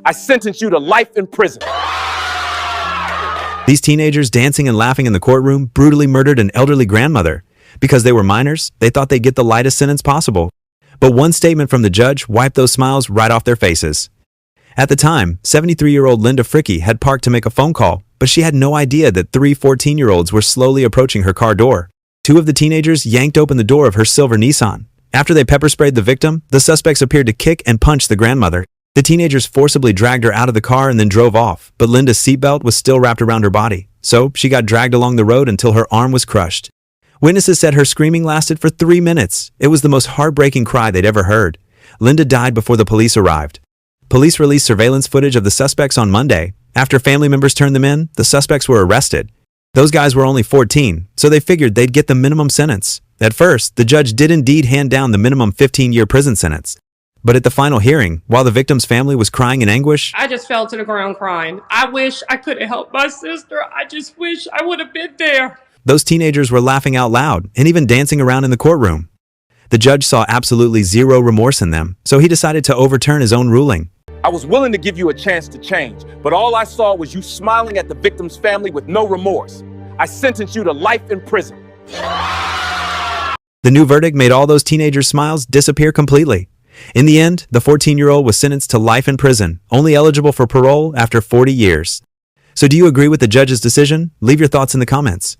I sentence you to life in prison. These teenagers dancing and laughing in the courtroom brutally murdered an elderly grandmother. Because they were minors, they thought they'd get the lightest sentence possible. But one statement from the judge wiped those smiles right off their faces. At the time, 73-year-old Linda Fricky had parked to make a phone call, but she had no idea that three 14-year-olds were slowly approaching her car door. Two of the teenagers yanked open the door of her silver Nissan. After they pepper sprayed the victim, the suspects appeared to kick and punch the grandmother. The teenagers forcibly dragged her out of the car and then drove off, but Linda's seatbelt was still wrapped around her body, so she got dragged along the road until her arm was crushed. Witnesses said her screaming lasted for 3 minutes. It was the most heartbreaking cry they'd ever heard. Linda died before the police arrived. Police released surveillance footage of the suspects on Monday. After family members turned them in, the suspects were arrested. Those guys were only 14, so they figured they'd get the minimum sentence. At first, the judge did indeed hand down the minimum 15-year prison sentence. But at the final hearing, while the victim's family was crying in anguish, I just fell to the ground crying. I wish I could have helped my sister. I just wish I would have been there. those teenagers were laughing out loud and even dancing around in the courtroom. The judge saw absolutely zero remorse in them, so he decided to overturn his own ruling. I was willing to give you a chance to change, but all I saw was you smiling at the victim's family with no remorse. I sentenced you to life in prison. The new verdict made all those teenagers' smiles disappear completely. In the end, the 14-year-old was sentenced to life in prison, only eligible for parole after 40 years. So do you agree with the judge's decision? Leave your thoughts in the comments.